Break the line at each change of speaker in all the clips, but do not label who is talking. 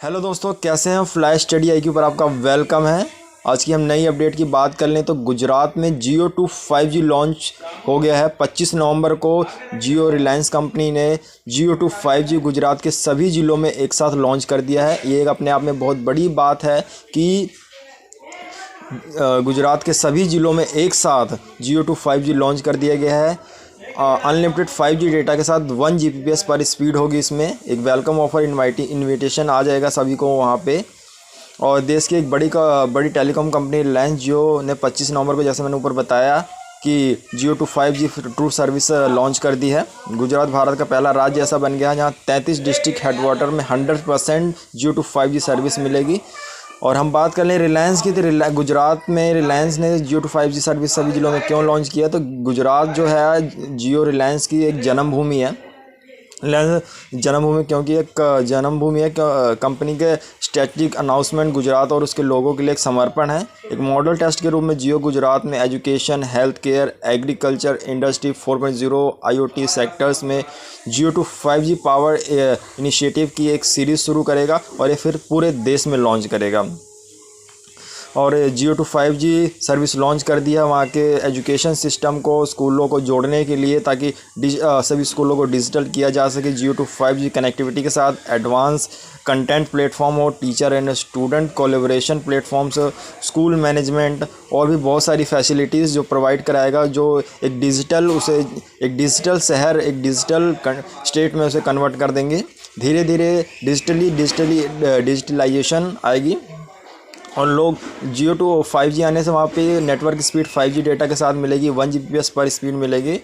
Hello दोस्तों, कैसे हैं? फ्लैश स्टडी आईक्यू पर आपका वेलकम है। आज की हम नई अपडेट की बात कर लें तो गुजरात में जियो टू 5G लॉन्च हो गया है। 25 नवंबर को जियो रिलायंस कंपनी ने जियो टू 5G गुजरात के सभी ज़िलों में एक साथ लॉन्च कर दिया है। ये एक अपने आप में बहुत बड़ी बात है कि गुजरात के सभी ज़िलों में एक साथ जियो टू 5G लॉन्च कर दिया गया है। अनलिमिटेड 5G डेटा के साथ 1 Gbps पर स्पीड होगी। इसमें एक वेलकम ऑफर इनविटेशन आ जाएगा सभी को वहाँ पे। और देश की एक बड़ी टेलीकॉम कंपनी रिलायंस जियो ने 25 नवंबर को, जैसे मैंने ऊपर बताया, कि Jio to 5G true service launch कर दी है। गुजरात भारत का पहला राज्य ऐसा बन गया है जहाँ 33 डिस्ट्रिक्ट हेडवाटर में 100% जियो टू 5G सर्विस मिलेगी। और हम बात कर लें रिलायंस की, तो गुजरात में रिलायंस ने जियो टू 5G सर्विस सभी ज़िलों में क्यों लॉन्च किया? तो गुजरात जो है जियो रिलायंस की एक जन्मभूमि है। जन्मभूमि क्योंकि एक जन्मभूमि है, कंपनी के स्ट्रेटजिक अनाउंसमेंट गुजरात और उसके लोगों के लिए एक समर्पण है। एक मॉडल टेस्ट के रूप में जियो गुजरात में education, health care, agriculture, industry 4.0, IoT sectors में जियो टू 5G पावर इनिशिएटिव की एक सीरीज़ शुरू करेगा और ये फिर पूरे देश में लॉन्च करेगा। और जियो टू 5G सर्विस लॉन्च कर दिया वहाँ के एजुकेशन सिस्टम को, स्कूलों को जोड़ने के लिए, ताकि सभी स्कूलों को डिजिटल किया जा सके। जियो टू 5G कनेक्टिविटी के साथ एडवांस कंटेंट प्लेटफॉर्म और teacher and student collaboration platforms, school management और भी बहुत सारी फैसिलिटीज़ जो प्रोवाइड कराएगा, जो एक डिजिटल शहर, एक डिजिटल स्टेट में उसे कन्वर्ट कर देंगे। धीरे धीरे डिजिटलाइजेशन आएगी और लोग जियो टू 5G आने से वहाँ पे नेटवर्क स्पीड 5G डेटा के साथ मिलेगी, 1 Gbps पर स्पीड मिलेगी।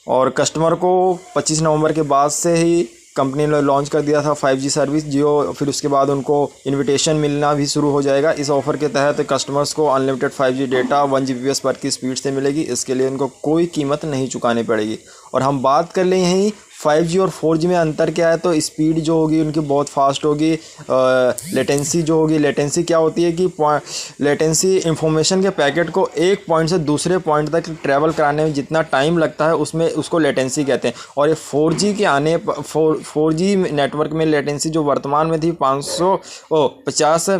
और कस्टमर को 25 नवंबर के बाद से ही कंपनी ने लॉन्च कर दिया था 5G सर्विस जियो, फिर उसके बाद उनको इनविटेशन मिलना भी शुरू हो जाएगा। इस ऑफ़र के तहत कस्टमर्स को अनलिमिटेड 5G डेटा 1 Gbps पर की स्पीड से मिलेगी। इसके लिए उनको कोई कीमत नहीं चुकानी पड़ेगी। और हम बात कर लें यहीं 5G और 4G में अंतर क्या है, तो स्पीड जो होगी उनकी बहुत फास्ट होगी। लेटेंसी जो होगी, लेटेंसी क्या होती है कि लेटेंसी इंफॉर्मेशन के पैकेट को एक पॉइंट से दूसरे पॉइंट तक ट्रैवल कराने में जितना टाइम लगता है उसको लेटेंसी कहते हैं। और ये 4G के आने 4G नेटवर्क में लेटेंसी जो वर्तमान में थी 50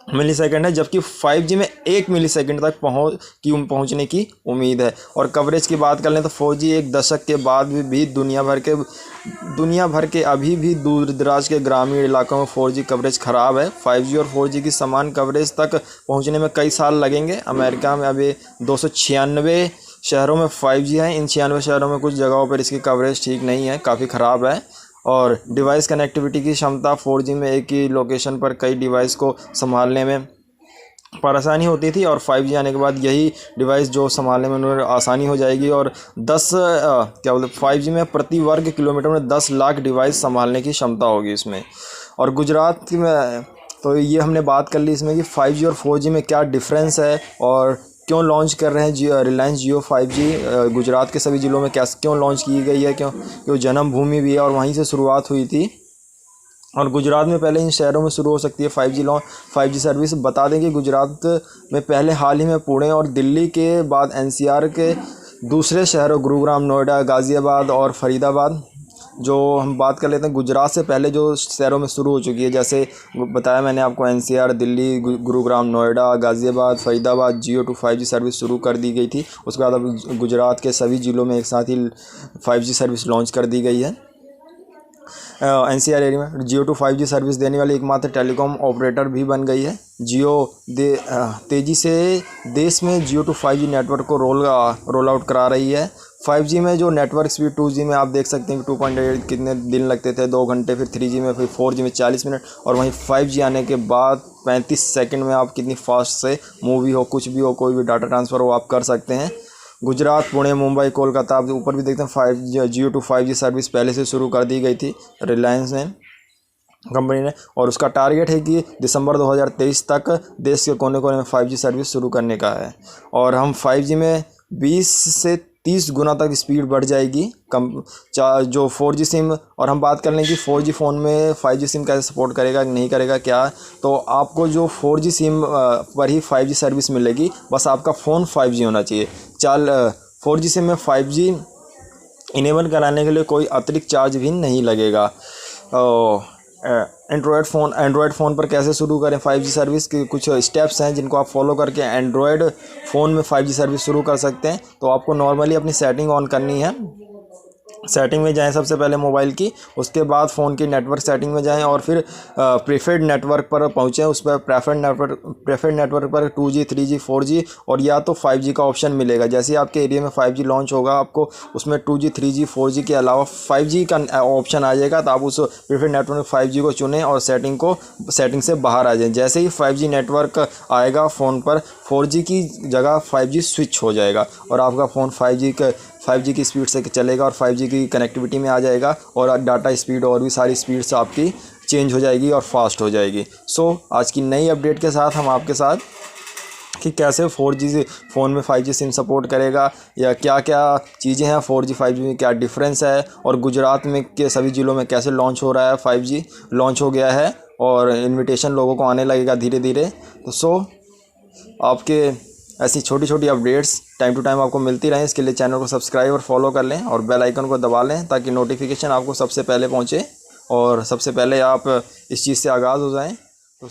मिली सेकेंड है, जबकि 5G में 1 मिली सेकेंड तक पहुंचने की उम्मीद है। और कवरेज की बात कर लें तो 4G एक दशक के बाद भी दुनिया भर के अभी भी दूर दराज के ग्रामीण इलाकों में 4G कवरेज ख़राब है। 5G और 4G की समान कवरेज तक पहुंचने में कई साल लगेंगे। अमेरिका में अभी 296 शहरों में 5G है। इन 96 शहरों में कुछ जगहों पर इसकी कवरेज ठीक नहीं है, काफ़ी ख़राब है। और डिवाइस कनेक्टिविटी की क्षमता 4G में एक ही लोकेशन पर कई डिवाइस को संभालने में परेशानी होती थी, और 5G आने के बाद यही डिवाइस जो संभालने में उन्हें आसानी हो जाएगी। और 5G में प्रति वर्ग किलोमीटर में 10 लाख डिवाइस संभालने की क्षमता होगी इसमें। और गुजरात में तो ये हमने बात कर ली इसमें कि 5G और 4G में क्या डिफरेंस है और क्यों लॉन्च कर रहे हैं रिलायंस जियो 5G गुजरात के सभी ज़िलों में क्यों लॉन्च की गई है, क्यों जन्मभूमि भी है और वहीं से शुरुआत हुई थी। और गुजरात में पहले इन शहरों में शुरू हो सकती है 5G सर्विस। बता दें कि गुजरात में पहले हाल ही में पुणे और दिल्ली के बाद NCR के दूसरे शहरों गुरुग्राम, नोएडा, गाज़ियाबाद और फरीदाबाद, जो हम बात कर लेते हैं गुजरात से पहले जो शहरों में शुरू हो चुकी है, जैसे बताया मैंने आपको NCR, Delhi, Gurugram, Noida, Ghaziabad, Faridabad Jio to 5G service शुरू कर दी गई थी। उसके बाद अब गुजरात के सभी ज़िलों में एक साथ ही 5G सर्विस लॉन्च कर दी गई है। NCR एरिया में जियो टू 5G सर्विस देने वाली एकमात्र टेलीकॉम ऑपरेटर भी बन गई है। जियो तेज़ी से देश में जियो टू 5G नेटवर्क को रोल आउट करा रही है। 5G में जो नेटवर्क स्पीड 2G में आप देख सकते हैं कि 2.8 कितने दिन लगते थे, 2 घंटे, फिर 3G में, फिर 4G में 40 मिनट, और वहीं 5G आने के बाद 35 सेकंड में आप कितनी फास्ट से मूवी हो, कुछ भी हो, कोई भी डाटा ट्रांसफ़र हो, आप कर सकते हैं। गुजरात, पुणे, मुंबई, कोलकाता, आप ऊपर भी देखते हैं जियो टू 5G सर्विस पहले से शुरू कर दी गई थी रिलायंस ने, कंपनी ने। और उसका टारगेट है कि दिसंबर 2023 तक देश के कोने कोने में 5G सर्विस शुरू करने का है। और हम 5G में 20 से 30 गुना तक स्पीड बढ़ जाएगी जो 4G सिम। और हम बात कर लें कि 4G फ़ोन में 5G सिम कैसे सपोर्ट करेगा नहीं करेगा क्या, तो आपको जो 4G सिम पर ही 5G सर्विस मिलेगी, बस आपका फ़ोन 5G होना चाहिए। 4G सिम में 5G इनेबल कराने के लिए कोई अतिरिक्त चार्ज भी नहीं लगेगा। एंड्रॉयड फ़ोन पर कैसे शुरू करें 5G सर्विस के कुछ स्टेप्स हैं जिनको आप फॉलो करके एंड्रॉयड फ़ोन में 5G सर्विस शुरू कर सकते हैं। तो आपको नॉर्मली अपनी सेटिंग ऑन करनी है। सेटिंग में जाएं सबसे पहले मोबाइल की, उसके बाद फ़ोन की नेटवर्क सेटिंग में जाएं और फिर प्रीफर्ड नेटवर्क पर पहुँचें। उस पर प्रेफर्ड नेटवर्क पर 2G 3G 4G और या तो 5G का ऑप्शन मिलेगा। जैसे ही आपके एरिया में 5G लॉन्च होगा, आपको उसमें 2G 3G 4G के अलावा 5G का ऑप्शन आ जाएगा। तो आप उस प्रीफर्ड नेटवर्क में 5G को चुनें और सेटिंग से बाहर आ जाएं। जैसे ही 5G नेटवर्क आएगा फ़ोन पर, 4G की जगह 5G स्विच हो जाएगा और आपका फ़ोन 5G की स्पीड से चलेगा और 5G की कनेक्टिविटी में आ जाएगा और डाटा स्पीड और भी सारी स्पीड्स आपकी चेंज हो जाएगी और फास्ट हो जाएगी। आज की नई अपडेट के साथ हम आपके साथ कि कैसे 4G से फ़ोन में 5G सिम सपोर्ट करेगा या क्या क्या चीज़ें हैं 4G 5G में, क्या डिफरेंस है और गुजरात में के सभी ज़िलों में कैसे लॉन्च हो रहा है। 5G लॉन्च हो गया है और इन्विटेशन लोगों को आने लगेगा धीरे धीरे। तो आपके ऐसी छोटी छोटी अपडेट्स टाइम टू टाइम आपको मिलती रहें, इसके लिए चैनल को सब्सक्राइब और फॉलो कर लें और बेल आइकन को दबा लें ताकि नोटिफिकेशन आपको सबसे पहले पहुंचे और सबसे पहले आप इस चीज़ से आगाज़ हो जाएं। तो